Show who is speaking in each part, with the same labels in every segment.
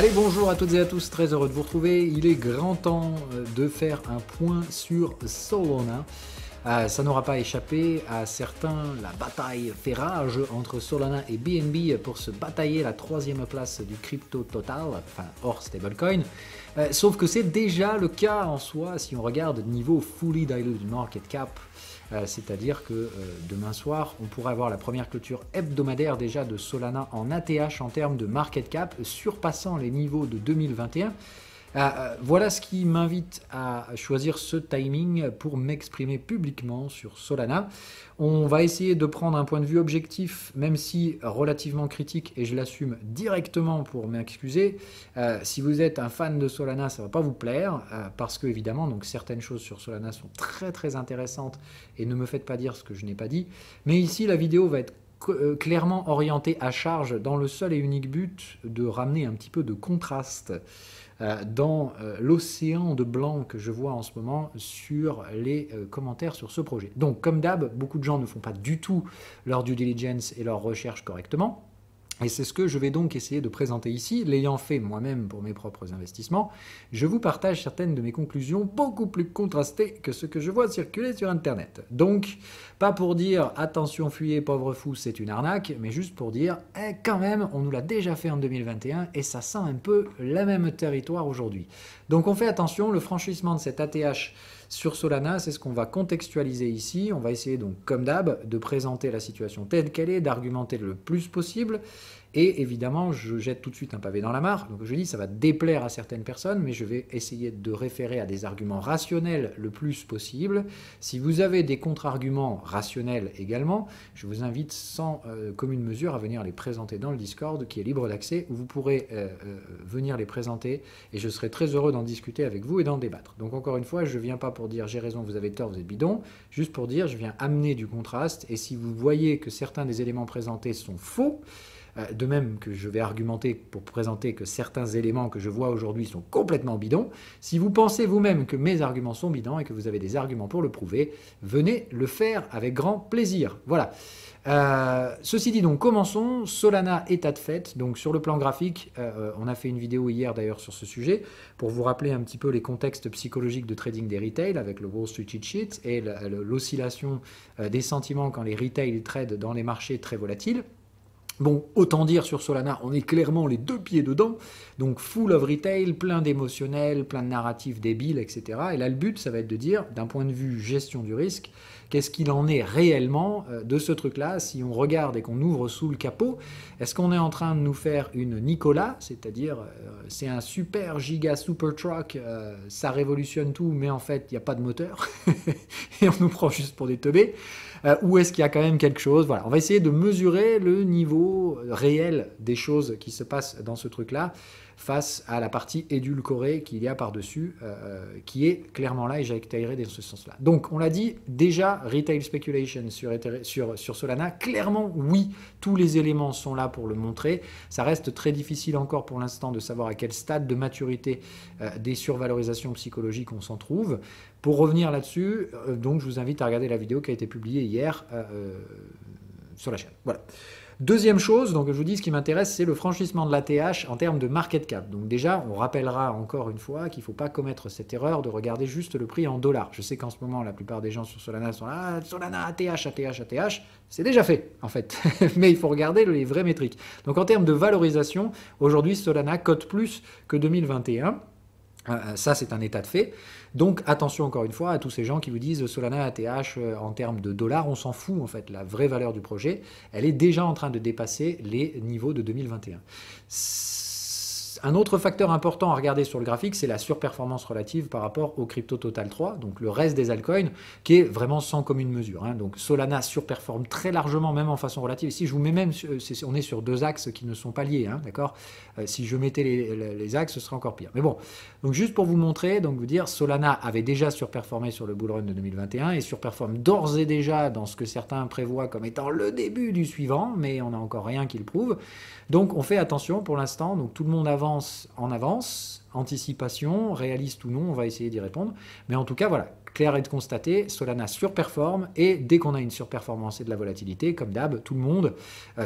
Speaker 1: Allez, bonjour à toutes et à tous, très heureux de vous retrouver. Il est grand temps de faire un point sur Solana. Ça n'aura pas échappé à certains, la bataille fait rage entre Solana et BNB pour se batailler la troisième place du crypto total, enfin hors stablecoin. Sauf que c'est déjà le cas en soi si on regarde niveau fully diluted market cap. C'est-à-dire que demain soir, on pourrait avoir la première clôture hebdomadaire déjà de Solana en ATH en termes de market cap, surpassant les niveaux de 2021. Voilà ce qui m'invite à choisir ce timing pour m'exprimer publiquement sur Solana. On va essayer de prendre un point de vue objectif, même si relativement critique, et je l'assume directement pour m'excuser. Si vous êtes un fan de Solana, ça ne va pas vous plaire, parce que évidemment, donc, certaines choses sur Solana sont très très intéressantes, et ne me faites pas dire ce que je n'ai pas dit. Mais ici, la vidéo va être clairement orientée à charge dans le seul et unique but de ramener un petit peu de contraste dans l'océan de blanc que je vois en ce moment sur les commentaires sur ce projet. Donc, comme d'hab, beaucoup de gens ne font pas du tout leur due diligence et leur recherche correctement. Et c'est ce que je vais donc essayer de présenter ici, l'ayant fait moi-même pour mes propres investissements. Je vous partage certaines de mes conclusions beaucoup plus contrastées que ce que je vois circuler sur Internet. Donc, pas pour dire « attention, fuyez, pauvre fou, c'est une arnaque », mais juste pour dire « quand même, on nous l'a déjà fait en 2021 et ça sent un peu le même territoire aujourd'hui ». Donc on fait attention, le franchissement de cet ATH sur Solana, c'est ce qu'on va contextualiser ici. On va essayer donc, comme d'hab, de présenter la situation telle qu'elle est, d'argumenter le plus possible. Et évidemment, je jette tout de suite un pavé dans la mare. Donc je dis, ça va déplaire à certaines personnes, mais je vais essayer de référer à des arguments rationnels le plus possible. Si vous avez des contre-arguments rationnels également, je vous invite sans commune mesure à venir les présenter dans le Discord, qui est libre d'accès, où vous pourrez venir les présenter. Et je serai très heureux d'en discuter avec vous et d'en débattre. Donc encore une fois, je ne viens pas pour dire j'ai raison, vous avez tort, vous êtes bidon. Juste pour dire, je viens amener du contraste. Et si vous voyez que certains des éléments présentés sont faux, de même que je vais argumenter pour présenter que certains éléments que je vois aujourd'hui sont complètement bidons, si vous pensez vous-même que mes arguments sont bidons et que vous avez des arguments pour le prouver, venez le faire avec grand plaisir. Voilà. Ceci dit donc, commençons. Solana, état de fait. Donc sur le plan graphique, on a fait une vidéo hier d'ailleurs sur ce sujet pour vous rappeler un petit peu les contextes psychologiques de trading des retail avec le Wall Street Cheat Sheet et l'oscillation des sentiments quand les retail tradent dans les marchés très volatiles. Bon, autant dire sur Solana, on est clairement les deux pieds dedans, donc full of retail, plein d'émotionnels, plein de narratifs débiles, etc. Et là, le but, ça va être de dire, d'un point de vue gestion du risque, qu'est-ce qu'il en est réellement de ce truc-là, si on regarde et qu'on ouvre sous le capot, est-ce qu'on est en train de nous faire une Nikola, c'est-à-dire c'est un super giga super truck, ça révolutionne tout, mais en fait, il n'y a pas de moteur, et on nous prend juste pour des teubés, ou est-ce qu'il y a quand même quelque chose? Voilà, on va essayer de mesurer le niveau réel des choses qui se passent dans ce truc-là face à la partie édulcorée qu'il y a par-dessus, qui est clairement là, et j'accélérerai dans ce sens-là. Donc, on l'a dit, déjà, retail speculation sur Solana, clairement, oui, tous les éléments sont là pour le montrer. Ça reste très difficile encore pour l'instant de savoir à quel stade de maturité des survalorisations psychologiques on s'en trouve. Pour revenir là-dessus, donc je vous invite à regarder la vidéo qui a été publiée hier sur la chaîne. Voilà. Deuxième chose, donc je vous dis, ce qui m'intéresse, c'est le franchissement de l'ATH en termes de market cap. Donc déjà, on rappellera encore une fois qu'il ne faut pas commettre cette erreur de regarder juste le prix en dollars. Je sais qu'en ce moment, la plupart des gens sur Solana sont là, ah, Solana, ATH, ATH, ATH. C'est déjà fait, en fait. Mais il faut regarder les vraies métriques. Donc en termes de valorisation, aujourd'hui, Solana cote plus que 2021. Ça, c'est un état de fait. Donc, attention encore une fois à tous ces gens qui vous disent Solana ATH en termes de dollars, on s'en fout en fait. La vraie valeur du projet, elle est déjà en train de dépasser les niveaux de 2021. Un autre facteur important à regarder sur le graphique, c'est la surperformance relative par rapport au Crypto Total 3, donc le reste des altcoins, qui est vraiment sans commune mesure. Donc Solana surperforme très largement, même en façon relative. Ici, je vous mets même, on est sur deux axes qui ne sont pas liés, d'accord. Si je mettais les axes, ce serait encore pire. Mais bon, donc juste pour vous montrer, donc vous dire, Solana avait déjà surperformé sur le bull run de 2021 et surperforme d'ores et déjà dans ce que certains prévoient comme étant le début du suivant, mais on n'a encore rien qui le prouve. Donc on fait attention pour l'instant, donc tout le monde avance en avance, anticipation, réaliste ou non, on va essayer d'y répondre. Mais en tout cas, voilà, clair est de constater, Solana surperforme, et dès qu'on a une surperformance et de la volatilité, comme d'hab, tout le monde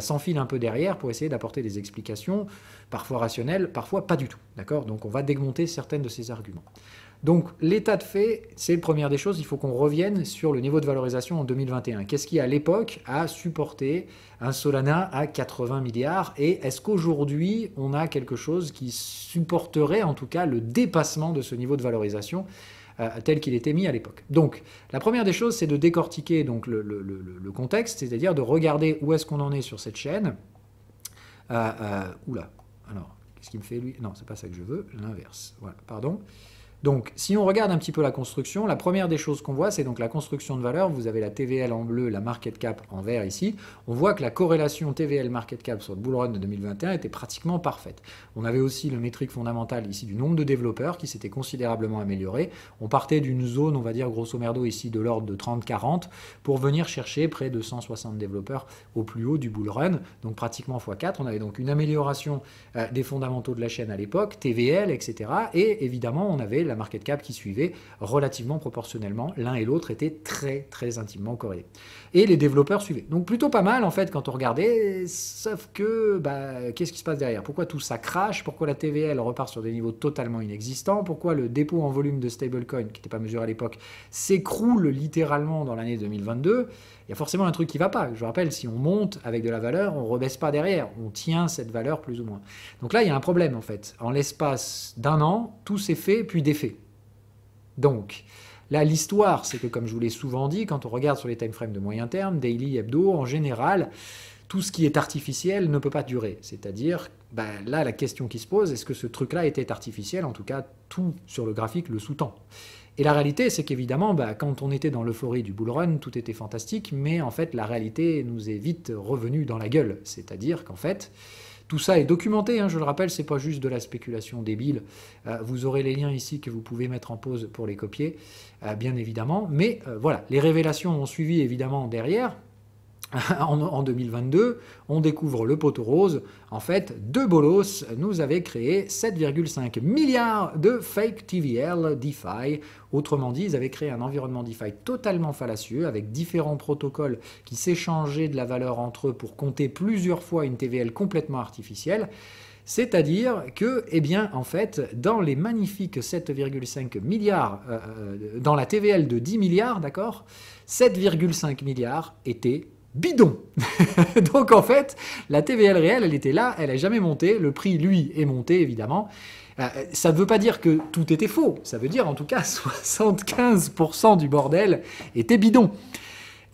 Speaker 1: s'enfile un peu derrière pour essayer d'apporter des explications, parfois rationnelles, parfois pas du tout. D'accord ? Donc on va démonter certaines de ces arguments. Donc l'état de fait, c'est la première des choses, il faut qu'on revienne sur le niveau de valorisation en 2021. Qu'est-ce qui, à l'époque, a supporté un Solana à 80 milliards, et est-ce qu'aujourd'hui, on a quelque chose qui supporterait en tout cas le dépassement de ce niveau de valorisation tel qu'il était mis à l'époque. Donc, la première des choses, c'est de décortiquer donc, le contexte, c'est-à-dire de regarder où est-ce qu'on en est sur cette chaîne. Oula, alors, qu'est-ce qu'il me fait lui? Non, c'est pas ça que je veux, l'inverse. Voilà, pardon. Donc, si on regarde un petit peu la construction, la première des choses qu'on voit, c'est donc la construction de valeur. Vous avez la TVL en bleu, la market cap en vert ici. On voit que la corrélation TVL market cap sur le bull run de 2021 était pratiquement parfaite. On avait aussi le métrique fondamental ici du nombre de développeurs qui s'était considérablement amélioré. On partait d'une zone, on va dire grosso merdo ici de l'ordre de 30-40 pour venir chercher près de 160 développeurs au plus haut du bull run, donc pratiquement x4. On avait donc une amélioration des fondamentaux de la chaîne à l'époque, TVL, etc. Et évidemment, on avait la market cap qui suivait relativement proportionnellement. L'un et l'autre étaient très très intimement corrélés. Et les développeurs suivaient. Donc plutôt pas mal en fait quand on regardait, sauf que qu'est-ce qui se passe derrière? Pourquoi tout ça crache? Pourquoi la TVL repart sur des niveaux totalement inexistants? Pourquoi le dépôt en volume de stablecoin, qui n'était pas mesuré à l'époque, s'écroule littéralement dans l'année 2022? Il y a forcément un truc qui ne va pas. Je vous rappelle, si on monte avec de la valeur, on ne rebaisse pas derrière. On tient cette valeur plus ou moins. Donc là, il y a un problème en fait. En l'espace d'un an, tout s'est fait puis défait. Donc là, l'histoire, c'est que comme je vous l'ai souvent dit, quand on regarde sur les timeframes de moyen terme, daily, hebdo, en général, tout ce qui est artificiel ne peut pas durer. C'est-à-dire, là, la question qui se pose, est-ce que ce truc-là était artificiel? En tout cas, tout sur le graphique le sous-tend. Et la réalité, c'est qu'évidemment, quand on était dans l'euphorie du bull run, tout était fantastique, mais en fait, la réalité nous est vite revenue dans la gueule. C'est-à-dire qu'en fait, tout ça est documenté, je le rappelle, c'est pas juste de la spéculation débile. Vous aurez les liens ici que vous pouvez mettre en pause pour les copier, bien évidemment. Mais voilà, les révélations ont suivi évidemment derrière. En 2022, on découvre le poteau rose. En fait, deux bolos nous avaient créé 7,5 milliards de fake TVL DeFi. Autrement dit, ils avaient créé un environnement DeFi totalement fallacieux avec différents protocoles qui s'échangeaient de la valeur entre eux pour compter plusieurs fois une TVL complètement artificielle. C'est-à-dire que, en fait, dans les magnifiques 7,5 milliards, dans la TVL de 10 milliards, d'accord, 7,5 milliards étaient bidon. Donc en fait, la TVL réelle, elle était là, elle n'a jamais monté. Le prix, lui, est monté, évidemment. Ça ne veut pas dire que tout était faux. Ça veut dire, en tout cas, 75% du bordel était bidon.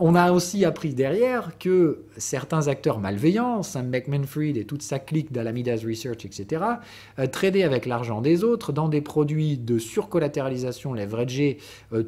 Speaker 1: On a aussi appris derrière que certains acteurs malveillants, Sam Bankman-Fried et toute sa clique d'Alamida's Research, etc., tradaient avec l'argent des autres dans des produits de surcollatéralisation leveragés,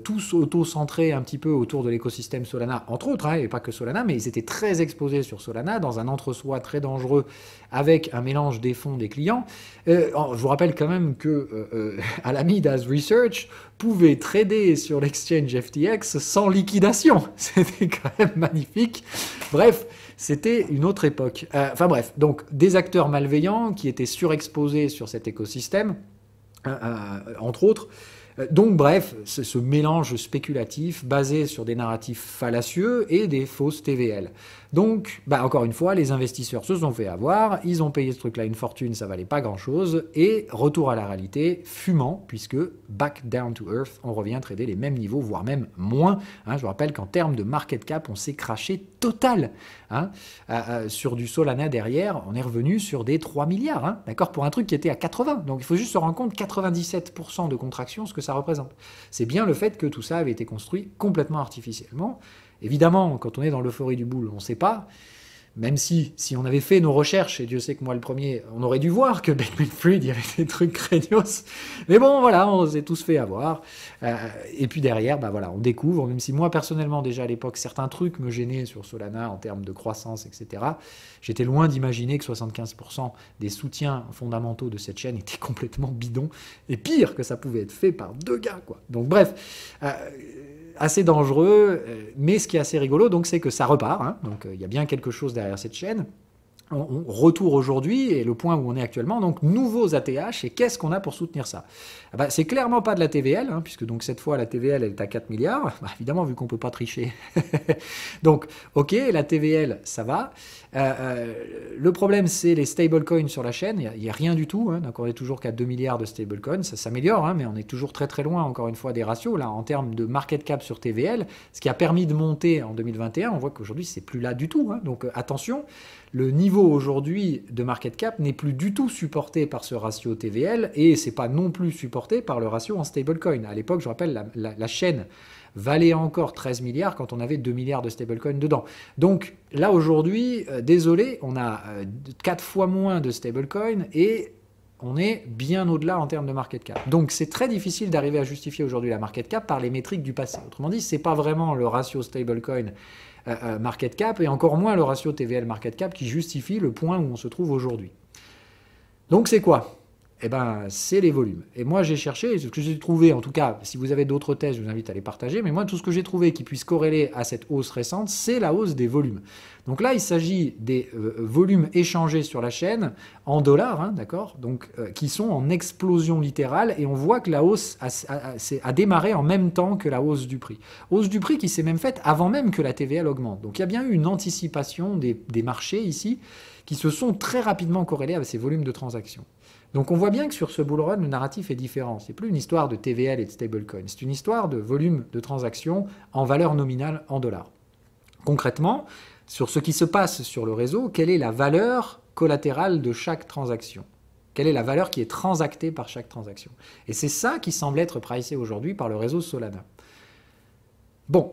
Speaker 1: tous auto-centrés un petit peu autour de l'écosystème Solana, entre autres, et pas que Solana, mais ils étaient très exposés sur Solana, dans un entre-soi très dangereux, avec un mélange des fonds des clients. Je vous rappelle quand même que Alamida's Research pouvait trader sur l'exchange FTX sans liquidation. C'était quand même magnifique. Bref, c'était une autre époque. Enfin bref, donc des acteurs malveillants qui étaient surexposés sur cet écosystème, entre autres. Donc bref, ce mélange spéculatif basé sur des narratifs fallacieux et des fausses TVL. Donc, encore une fois, les investisseurs se sont fait avoir, ils ont payé ce truc-là une fortune, ça valait pas grand-chose, et retour à la réalité, fumant, puisque back down to earth, on revient trader les mêmes niveaux, voire même moins. Je vous rappelle qu'en termes de market cap, on s'est craché total. Sur du Solana derrière, on est revenu sur des 3 milliards, d'accord, pour un truc qui était à 80. Donc il faut juste se rendre compte, 97% de contraction, ce que ça représente. C'est bien le fait que tout ça avait été construit complètement artificiellement. Évidemment, quand on est dans l'euphorie du bull, on ne sait pas. Même si on avait fait nos recherches, et Dieu sait que moi le premier, on aurait dû voir que Bankman-Fried, il y avait des trucs craignos. Mais bon, voilà, on s'est tous fait avoir. Et puis derrière, on découvre, même si moi personnellement déjà à l'époque, certains trucs me gênaient sur Solana en termes de croissance, etc. J'étais loin d'imaginer que 75% des soutiens fondamentaux de cette chaîne étaient complètement bidons. Et pire, que ça pouvait être fait par deux gars, quoi. Donc bref... assez dangereux, mais ce qui est assez rigolo, donc, c'est que ça repart. Donc il y a bien quelque chose derrière cette chaîne. retour aujourd'hui et le point où on est actuellement, donc nouveaux ATH, et qu'est-ce qu'on a pour soutenir ça? Ah bah, c'est clairement pas de la TVL, hein, puisque donc cette fois la TVL elle est à 4 milliards, bah, évidemment vu qu'on peut pas tricher. Donc ok, la TVL ça va. Le problème c'est les stablecoins sur la chaîne, il n'y a rien du tout, hein, donc on est toujours qu'à 2 milliards de stablecoins, ça s'améliore, hein, mais on est toujours très très loin encore une fois des ratios, là en termes de market cap sur TVL, ce qui a permis de monter en 2021, on voit qu'aujourd'hui c'est plus là du tout, hein, donc attention. Le niveau aujourd'hui de market cap n'est plus du tout supporté par ce ratio TVL et c'est pas non plus supporté par le ratio en stablecoin. À l'époque, je rappelle, la chaîne valait encore 13 milliards quand on avait 2 milliards de stablecoin dedans. Donc là aujourd'hui, désolé, on a 4 fois moins de stablecoin et on est bien au-delà en termes de market cap. Donc c'est très difficile d'arriver à justifier aujourd'hui la market cap par les métriques du passé. Autrement dit, c'est pas vraiment le ratio stablecoin market cap et encore moins le ratio TVL market cap qui justifie le point où on se trouve aujourd'hui. Donc c'est quoi? Eh ben, c'est les volumes. Et moi, j'ai cherché, ce que j'ai trouvé, en tout cas, si vous avez d'autres thèses, je vous invite à les partager, mais moi, tout ce que j'ai trouvé qui puisse corréler à cette hausse récente, c'est la hausse des volumes. Donc là, il s'agit des volumes échangés sur la chaîne en dollars, hein, d'accord, donc qui sont en explosion littérale, et on voit que la hausse a démarré en même temps que la hausse du prix. Hausse du prix qui s'est même faite avant même que la TVL augmente. Donc il y a bien eu une anticipation des marchés ici, qui se sont très rapidement corrélés avec ces volumes de transactions. Donc on voit bien que sur ce bull run, le narratif est différent. C'est plus une histoire de TVL et de stablecoin, c'est une histoire de volume de transactions en valeur nominale en dollars. Concrètement, sur ce qui se passe sur le réseau, quelle est la valeur collatérale de chaque transaction? Quelle est la valeur qui est transactée par chaque transaction? Et c'est ça qui semble être pricé aujourd'hui par le réseau Solana. Bon.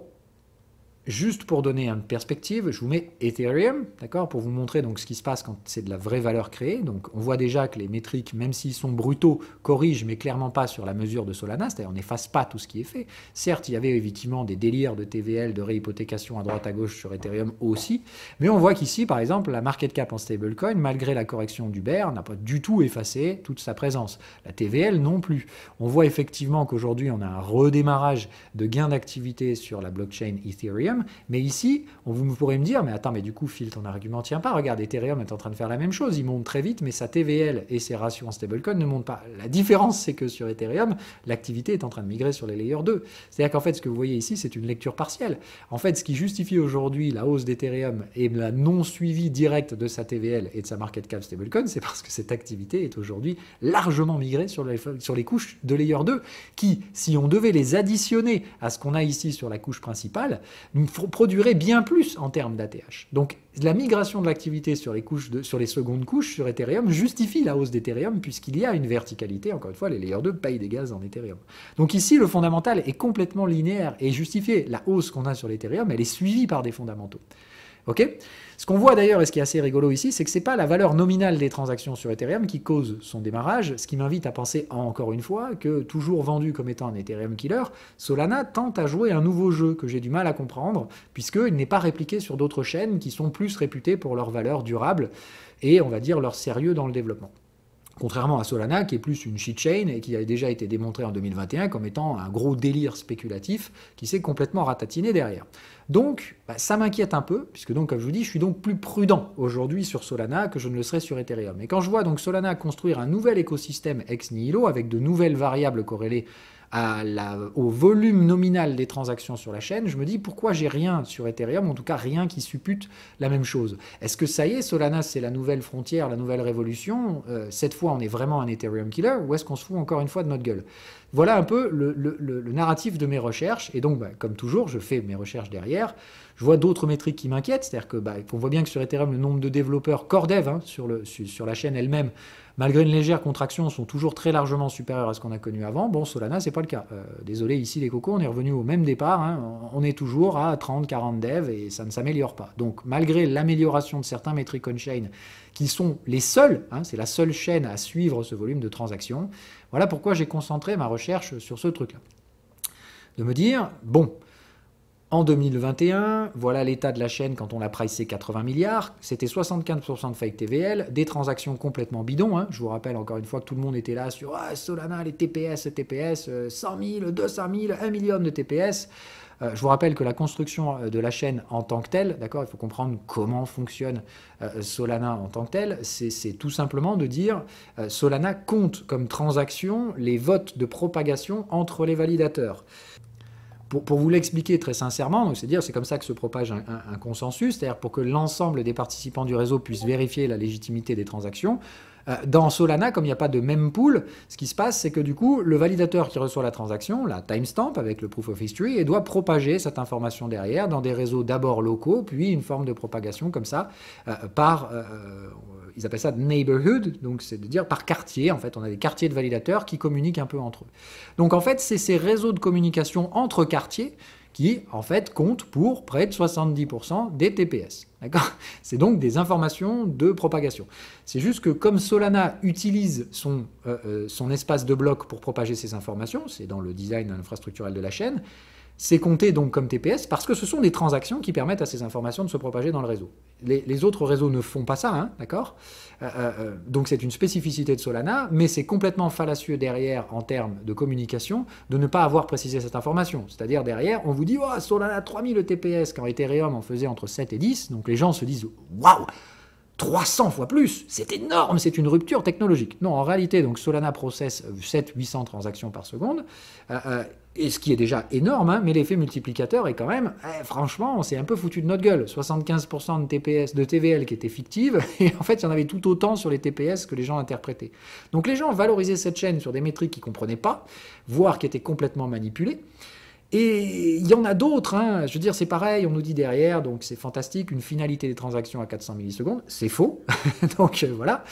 Speaker 1: Juste pour donner une perspective, je vous mets Ethereum, d'accord, pour vous montrer donc ce qui se passe quand c'est de la vraie valeur créée. Donc on voit déjà que les métriques, même s'ils sont brutaux, corrigent, mais clairement pas sur la mesure de Solana, c'est-à-dire on n'efface pas tout ce qui est fait. Certes, il y avait effectivement des délires de TVL, de réhypothécation à droite à gauche sur Ethereum aussi, mais on voit qu'ici, par exemple, la market cap en stablecoin, malgré la correction du bear, n'a pas du tout effacé toute sa présence. La TVL non plus. On voit effectivement qu'aujourd'hui, on a un redémarrage de gains d'activité sur la blockchain Ethereum. Mais ici, vous pourrez me dire, mais attends, mais du coup, Phil, ton argument tient pas. Regarde, Ethereum est en train de faire la même chose. Il monte très vite, mais sa TVL et ses ratios en stablecoin ne montent pas. La différence, c'est que sur Ethereum, l'activité est en train de migrer sur les layers 2. C'est-à-dire qu'en fait, ce que vous voyez ici, c'est une lecture partielle. En fait, ce qui justifie aujourd'hui la hausse d'Ethereum et la non-suivi directe de sa TVL et de sa market cap stablecoin, c'est parce que cette activité est aujourd'hui largement migrée sur les couches de layer 2, qui, si on devait les additionner à ce qu'on a ici sur la couche principale, produirait bien plus en termes d'ATH. Donc la migration de l'activité sur les secondes couches sur Ethereum justifie la hausse d'Ethereum puisqu'il y a une verticalité. Encore une fois, les layers 2 payent des gaz en Ethereum. Donc ici, le fondamental est complètement linéaire et justifié. La hausse qu'on a sur l'Ethereum, elle est suivie par des fondamentaux. Ok ? Ce qu'on voit d'ailleurs, et ce qui est assez rigolo ici, c'est que ce n'est pas la valeur nominale des transactions sur Ethereum qui cause son démarrage, ce qui m'invite à penser encore une fois que, toujours vendu comme étant un Ethereum killer, Solana tente à jouer un nouveau jeu que j'ai du mal à comprendre, puisqu'il n'est pas répliqué sur d'autres chaînes qui sont plus réputées pour leur valeur durable et, on va dire, leur sérieux dans le développement. Contrairement à Solana, qui est plus une shitchain et qui a déjà été démontré en 2021 comme étant un gros délire spéculatif qui s'est complètement ratatiné derrière. Donc, ça m'inquiète un peu, puisque donc, comme je vous dis, je suis donc plus prudent aujourd'hui sur Solana que je ne le serais sur Ethereum. Et quand je vois donc Solana construire un nouvel écosystème ex nihilo avec de nouvelles variables corrélées au volume nominal des transactions sur la chaîne, je me dis pourquoi j'ai rien sur Ethereum, en tout cas rien qui suppute la même chose. Est-ce que ça y est, Solana c'est la nouvelle frontière, la nouvelle révolution, cette fois on est vraiment un Ethereum killer, ou est-ce qu'on se fout encore une fois de notre gueule? Voilà un peu le narratif de mes recherches, et donc comme toujours, je fais mes recherches derrière. Je vois d'autres métriques qui m'inquiètent, c'est-à-dire qu'on voit bien que sur Ethereum, le nombre de développeurs core dev sur la chaîne elle-même, malgré une légère contraction, sont toujours très largement supérieurs à ce qu'on a connu avant. Bon, Solana, c'est pas le cas. Désolé, ici, les cocos, on est revenu au même départ. Hein. On est toujours à 30, 40 devs et ça ne s'améliore pas. Donc, malgré l'amélioration de certains métriques on-chain, qui sont les seuls, hein, c'est la seule chaîne à suivre ce volume de transactions, voilà pourquoi j'ai concentré ma recherche sur ce truc-là. De me dire, bon, En 2021, voilà l'état de la chaîne quand on l'a pricé 80 milliards. C'était 75% de fake TVL, des transactions complètement bidons. Hein. Je vous rappelle encore une fois que tout le monde était là sur Solana, les TPS, 100 000, 200 000, 1 million de TPS. Je vous rappelle que la construction de la chaîne en tant que telle, d'accord, il faut comprendre comment fonctionne Solana en tant que telle, c'est tout simplement de dire Solana compte comme transaction les votes de propagation entre les validateurs. Pour vous l'expliquer très sincèrement, c'est comme ça que se propage un consensus, c'est-à-dire pour que l'ensemble des participants du réseau puissent vérifier la légitimité des transactions. Dans Solana, comme il n'y a pas de mempool, ce qui se passe, c'est que du coup, le validateur qui reçoit la transaction, la timestamp avec le proof of history, et doit propager cette information derrière dans des réseaux d'abord locaux, puis une forme de propagation comme ça, ils appellent ça neighborhood, donc c'est de dire par quartier, en fait, on a des quartiers de validateurs qui communiquent un peu entre eux. Donc en fait, c'est ces réseaux de communication entre quartiers qui, en fait, comptent pour près de 70% des TPS. D'accord ? C'est donc des informations de propagation. C'est juste que comme Solana utilise son espace de bloc pour propager ces informations, c'est dans le design infrastructurel de la chaîne, c'est compté donc comme TPS parce que ce sont des transactions qui permettent à ces informations de se propager dans le réseau. Les autres réseaux ne font pas ça, hein, d'accord ? Donc c'est une spécificité de Solana, mais c'est complètement fallacieux derrière en termes de communication de ne pas avoir précisé cette information. C'est-à-dire derrière, on vous dit oh, Solana 3000 TPS quand Ethereum en faisait entre 7 et 10, donc les gens se disent waouh 300 fois plus, c'est énorme, c'est une rupture technologique. Non, en réalité, donc Solana processe 700-800 transactions par seconde, et ce qui est déjà énorme, hein, mais l'effet multiplicateur est quand même, franchement, on s'est un peu foutu de notre gueule. 75% de TPS, de TVL qui étaient fictives, et en fait, il y en avait tout autant sur les TPS que les gens interprétaient. Donc les gens valorisaient cette chaîne sur des métriques qu'ils ne comprenaient pas, voire qui étaient complètement manipulées. Et il y en a d'autres, hein. Je veux dire, c'est pareil, on nous dit derrière, donc c'est fantastique, une finalité des transactions à 400 millisecondes, c'est faux, donc voilà.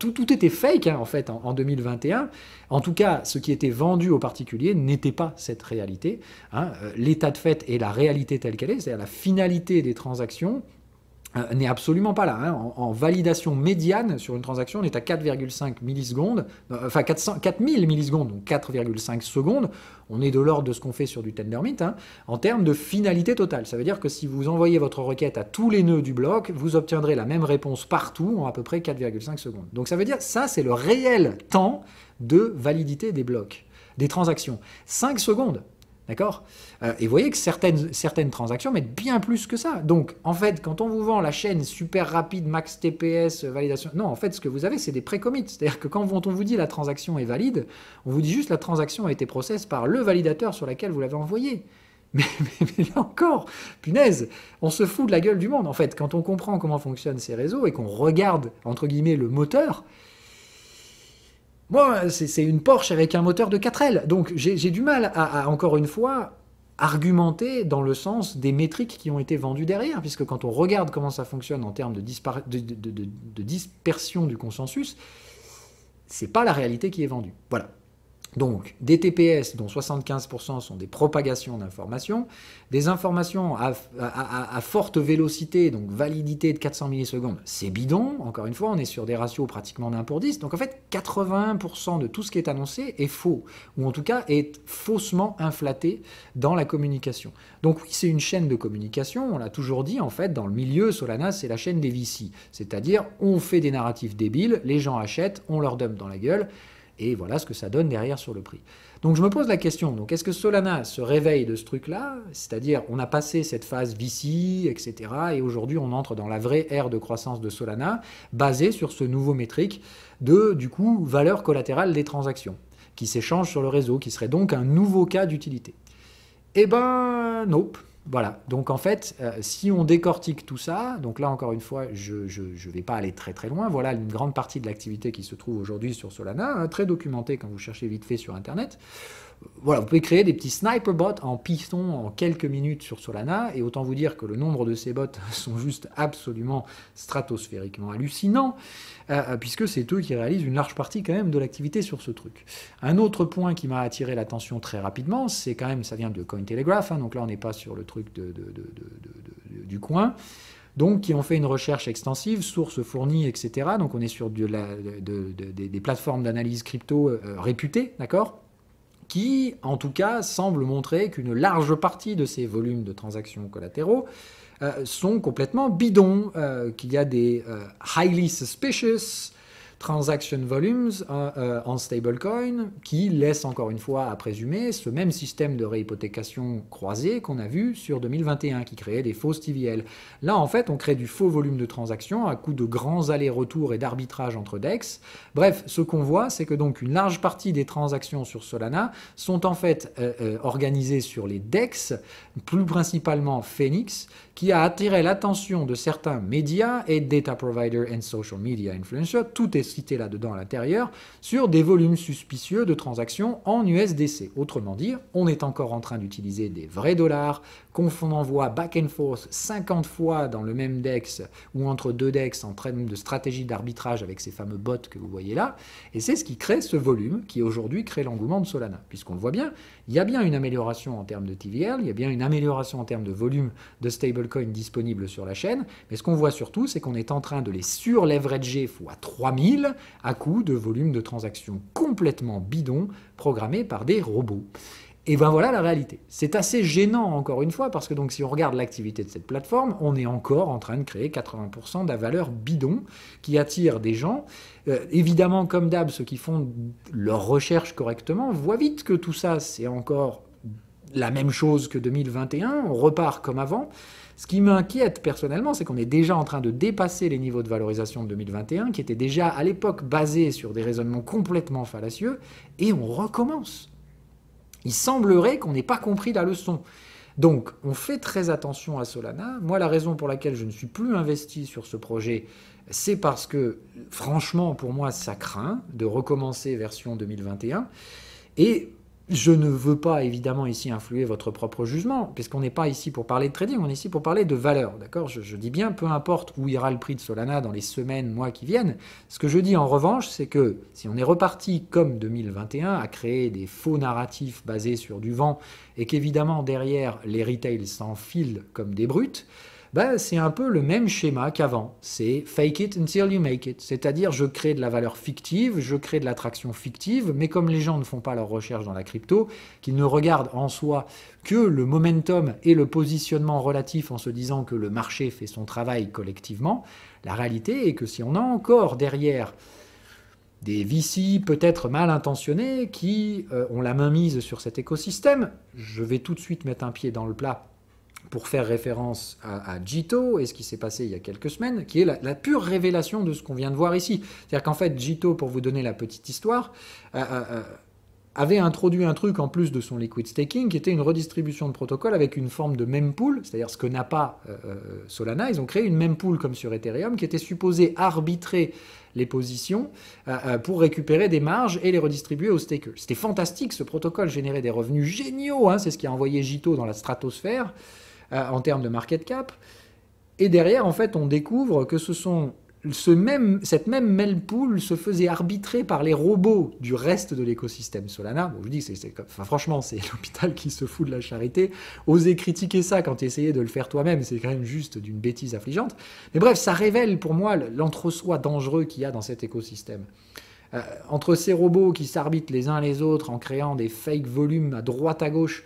Speaker 1: Tout était fake, hein, en fait, en 2021. En tout cas, ce qui était vendu aux particuliers n'était pas cette réalité. Hein. L'état de fait et la réalité telle qu'elle est, c'est-à-dire la finalité des transactions, n'est absolument pas là. Hein. En validation médiane sur une transaction, on est à 4,5 millisecondes, enfin 4000 millisecondes, donc 4,5 secondes. On est de l'ordre de ce qu'on fait sur du Tendermint, hein, en termes de finalité totale. Ça veut dire que si vous envoyez votre requête à tous les nœuds du bloc, vous obtiendrez la même réponse partout en à peu près 4,5 secondes. Donc ça veut dire ça, c'est le réel temps de validité des blocs, des transactions. 5 secondes. D'accord ? Et vous voyez que certaines transactions mettent bien plus que ça. Donc, en fait, quand on vous vend la chaîne super rapide, max TPS, validation... Non, en fait, ce que vous avez, c'est des pré-commits. C'est-à-dire que quand on vous dit la transaction est valide, on vous dit juste la transaction a été process par le validateur sur laquelle vous l'avez envoyé. Mais là encore, punaise, on se fout de la gueule du monde. En fait, quand on comprend comment fonctionnent ces réseaux et qu'on regarde, entre guillemets, le moteur... Moi, c'est une Porsche avec un moteur de 4L. Donc, j'ai du mal à, encore une fois, argumenter dans le sens des métriques qui ont été vendues derrière. Puisque quand on regarde comment ça fonctionne en termes de dispersion du consensus, c'est pas la réalité qui est vendue. Voilà. Donc, des TPS dont 75% sont des propagations d'informations, des informations à forte vélocité, donc validité de 400 millisecondes, c'est bidon. Encore une fois, on est sur des ratios pratiquement d'1 pour 10. Donc, en fait, 81% de tout ce qui est annoncé est faux, ou en tout cas est faussement inflaté dans la communication. Donc oui, c'est une chaîne de communication, on l'a toujours dit, en fait, dans le milieu, Solana, c'est la chaîne des VC. C'est-à-dire, on fait des narratifs débiles, les gens achètent, on leur dump dans la gueule, et voilà ce que ça donne derrière sur le prix. Donc je me pose la question, donc est-ce que Solana se réveille de ce truc-là? C'est-à-dire on a passé cette phase VC, etc. Et aujourd'hui on entre dans la vraie ère de croissance de Solana, basée sur ce nouveau métrique de, du coup, valeur collatérale des transactions, qui s'échangent sur le réseau, qui serait donc un nouveau cas d'utilité. Eh ben, nope. Voilà, donc en fait, si on décortique tout ça, donc là encore une fois, je ne vais pas aller très très loin, voilà une grande partie de l'activité qui se trouve aujourd'hui sur Solana, hein, très documentée quand vous cherchez vite fait sur Internet. Voilà, vous pouvez créer des petits sniper bots en Python en quelques minutes sur Solana, et autant vous dire que le nombre de ces bots sont juste absolument stratosphériquement hallucinants, puisque c'est eux qui réalisent une large partie quand même de l'activité sur ce truc. Un autre point qui m'a attiré l'attention très rapidement, c'est quand même, ça vient de Cointelegraph, hein, donc là on n'est pas sur le truc du coin, donc qui ont fait une recherche extensive, sources fournies, etc. Donc on est sur des plateformes d'analyse crypto réputées, d'accord ? qui, en tout cas, semble montrer qu'une large partie de ces volumes de transactions collatéraux sont complètement bidons, qu'il y a des highly suspicious transaction volumes en stablecoin qui laissent encore une fois à présumer ce même système de réhypothécation croisée qu'on a vu sur 2021 qui créait des fausses TVL. Là en fait on crée du faux volume de transactions à coup de grands allers-retours et d'arbitrage entre DEX. Bref, ce qu'on voit c'est que donc une large partie des transactions sur Solana sont en fait organisées sur les DEX, plus principalement Phoenix, qui a attiré l'attention de certains médias et data providers and social media influencers, tout est cité là-dedans à l'intérieur, sur des volumes suspicieux de transactions en USDC. Autrement dit, on est encore en train d'utiliser des vrais dollars, qu'on envoie back and forth 50 fois dans le même DEX ou entre deux DEX en termes de stratégie d'arbitrage avec ces fameux bots que vous voyez là, et c'est ce qui crée ce volume qui aujourd'hui crée l'engouement de Solana. Puisqu'on le voit bien, il y a bien une amélioration en termes de TVL, il y a bien une amélioration en termes de volume de stablecoin disponibles sur la chaîne, mais ce qu'on voit surtout, c'est qu'on est en train de les sur-leverager fois 3000 à coup de volume de transactions complètement bidons programmés par des robots. Et ben voilà la réalité. C'est assez gênant encore une fois parce que donc si on regarde l'activité de cette plateforme, on est encore en train de créer 80% de la valeur bidon qui attire des gens. Évidemment, comme d'hab, ceux qui font leurs recherches correctement voient vite que tout ça c'est encore la même chose que 2021, on repart comme avant. Ce qui m'inquiète personnellement, c'est qu'on est déjà en train de dépasser les niveaux de valorisation de 2021, qui étaient déjà à l'époque basés sur des raisonnements complètement fallacieux, et on recommence. Il semblerait qu'on n'ait pas compris la leçon. Donc, on fait très attention à Solana. Moi, la raison pour laquelle je ne suis plus investi sur ce projet, c'est parce que, franchement, pour moi, ça craint de recommencer version 2021. Et je ne veux pas, évidemment, ici influer votre propre jugement, puisqu'on n'est pas ici pour parler de trading, on est ici pour parler de valeur, d'accord ? Je dis bien, peu importe où ira le prix de Solana dans les semaines, mois qui viennent. Ce que je dis en revanche, c'est que si on est reparti comme 2021 à créer des faux narratifs basés sur du vent, et qu'évidemment, derrière, les retails s'enfilent comme des brutes, ben, c'est un peu le même schéma qu'avant. C'est fake it until you make it. C'est-à-dire, je crée de la valeur fictive, je crée de l'attraction fictive, mais comme les gens ne font pas leurs recherches dans la crypto, qu'ils ne regardent en soi que le momentum et le positionnement relatif en se disant que le marché fait son travail collectivement, la réalité est que si on a encore derrière des VC peut-être mal intentionnés qui ont la main mise sur cet écosystème, je vais tout de suite mettre un pied dans le plat pour faire référence à Jito et ce qui s'est passé il y a quelques semaines, qui est la pure révélation de ce qu'on vient de voir ici. C'est-à-dire qu'en fait, Jito, pour vous donner la petite histoire, avait introduit un truc en plus de son liquid staking, qui était une redistribution de protocole avec une forme de mempool, c'est-à-dire ce que n'a pas Solana. Ils ont créé une mempool comme sur Ethereum, qui était supposée arbitrer les positions pour récupérer des marges et les redistribuer aux stakers. C'était fantastique, ce protocole générait des revenus géniaux, hein, c'est ce qui a envoyé Jito dans la stratosphère, en termes de market cap. Et derrière, en fait, on découvre que cette même mempool se faisait arbitrer par les robots du reste de l'écosystème Solana. Bon, je vous dis, franchement, c'est l'hôpital qui se fout de la charité. Oser critiquer ça quand tu essayais de le faire toi-même, c'est quand même juste d'une bêtise affligeante. Mais bref, ça révèle pour moi l'entre-soi dangereux qu'il y a dans cet écosystème. Entre ces robots qui s'arbitrent les uns les autres en créant des fake volumes à droite à gauche,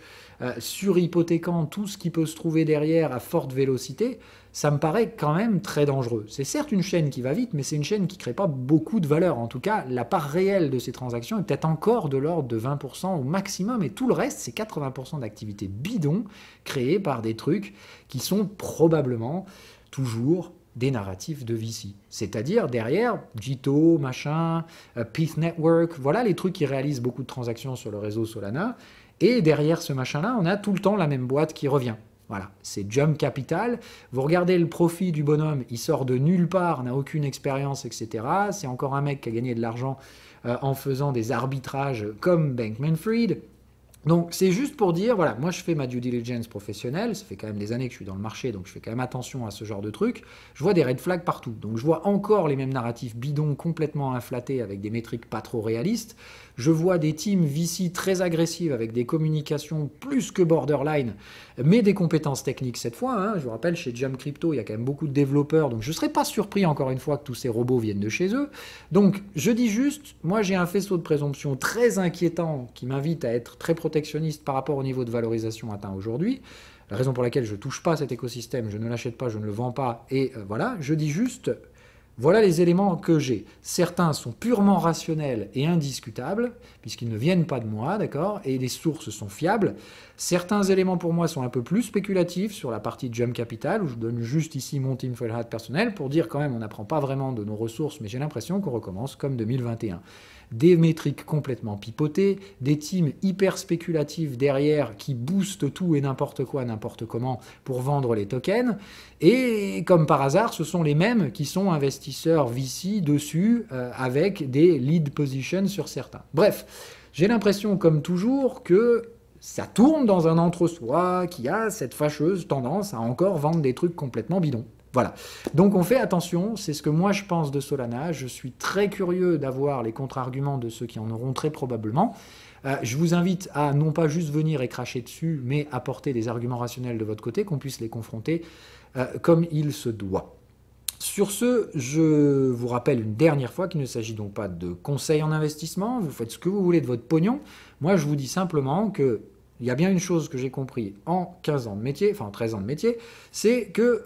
Speaker 1: surhypothéquant tout ce qui peut se trouver derrière à forte vélocité, ça me paraît quand même très dangereux. C'est certes une chaîne qui va vite, mais c'est une chaîne qui ne crée pas beaucoup de valeur. En tout cas, la part réelle de ces transactions est peut-être encore de l'ordre de 20% au maximum, et tout le reste, c'est 80% d'activités bidons créées par des trucs qui sont probablement toujours des narratifs de VC. C'est-à-dire derrière Jito, machin, Peace Network, voilà les trucs qui réalisent beaucoup de transactions sur le réseau Solana. Et derrière ce machin-là, on a tout le temps la même boîte qui revient. Voilà, c'est Jump Capital. Vous regardez le profit du bonhomme, il sort de nulle part, n'a aucune expérience, etc. C'est encore un mec qui a gagné de l'argent en faisant des arbitrages comme Bankman-Fried. Donc c'est juste pour dire, voilà, moi je fais ma due diligence professionnelle, ça fait quand même des années que je suis dans le marché, donc je fais quand même attention à ce genre de trucs. Je vois des red flags partout, donc je vois encore les mêmes narratifs bidons complètement inflatés avec des métriques pas trop réalistes. Je vois des teams VC très agressives avec des communications plus que borderline, mais des compétences techniques cette fois. Hein. Je vous rappelle, chez Jump Crypto, il y a quand même beaucoup de développeurs, donc je ne serais pas surpris encore une fois que tous ces robots viennent de chez eux. Donc je dis juste, moi j'ai un faisceau de présomption très inquiétant qui m'invite à être très protectionniste par rapport au niveau de valorisation atteint aujourd'hui. La raison pour laquelle je ne touche pas à cet écosystème, je ne l'achète pas, je ne le vends pas, et voilà, je dis juste, voilà les éléments que j'ai. Certains sont purement rationnels et indiscutables, puisqu'ils ne viennent pas de moi, d'accord, et les sources sont fiables. Certains éléments pour moi sont un peu plus spéculatifs sur la partie Jump Capital, où je donne juste ici mon tinfoil hat personnel pour dire quand même on n'apprend pas vraiment de nos ressources, mais j'ai l'impression qu'on recommence comme 2021. Des métriques complètement pipotées, des teams hyper spéculatifs derrière qui boostent tout et n'importe quoi, n'importe comment pour vendre les tokens. Et comme par hasard, ce sont les mêmes qui sont investisseurs VC dessus avec des lead positions sur certains. Bref, j'ai l'impression, comme toujours, que ça tourne dans un entre-soi qui a cette fâcheuse tendance à encore vendre des trucs complètement bidons. Voilà. Donc on fait attention, c'est ce que moi je pense de Solana. Je suis très curieux d'avoir les contre-arguments de ceux qui en auront très probablement. Je vous invite à non pas juste venir et cracher dessus, mais apporter des arguments rationnels de votre côté, qu'on puisse les confronter comme il se doit. Sur ce, je vous rappelle une dernière fois qu'il ne s'agit donc pas de conseils en investissement, vous faites ce que vous voulez de votre pognon. Moi je vous dis simplement que il y a bien une chose que j'ai compris en 15 ans de métier, enfin en 13 ans de métier, c'est que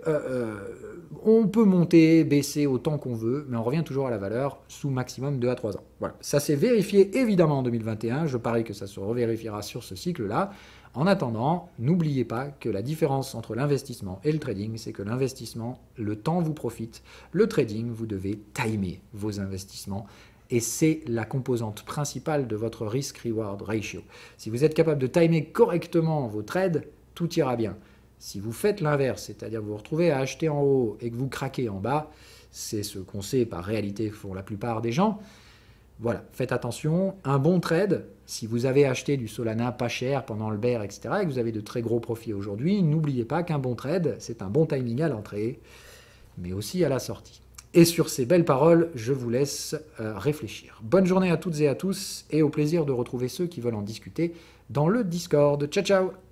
Speaker 1: on peut monter, baisser autant qu'on veut, mais on revient toujours à la valeur sous maximum 2 à 3 ans. Voilà. Ça s'est vérifié évidemment en 2021, je parie que ça se revérifiera sur ce cycle-là. En attendant, n'oubliez pas que la différence entre l'investissement et le trading, c'est que l'investissement, le temps vous profite, le trading, vous devez timer vos investissements. Et c'est la composante principale de votre risk-reward ratio. Si vous êtes capable de timer correctement vos trades, tout ira bien. Si vous faites l'inverse, c'est-à-dire que vous vous retrouvez à acheter en haut et que vous craquez en bas, c'est ce qu'on sait par réalité font la plupart des gens. Voilà, faites attention. Un bon trade, si vous avez acheté du Solana pas cher pendant le bear, etc., et que vous avez de très gros profits aujourd'hui, n'oubliez pas qu'un bon trade, c'est un bon timing à l'entrée, mais aussi à la sortie. Et sur ces belles paroles, je vous laisse réfléchir. Bonne journée à toutes et à tous, et au plaisir de retrouver ceux qui veulent en discuter dans le Discord. Ciao, ciao!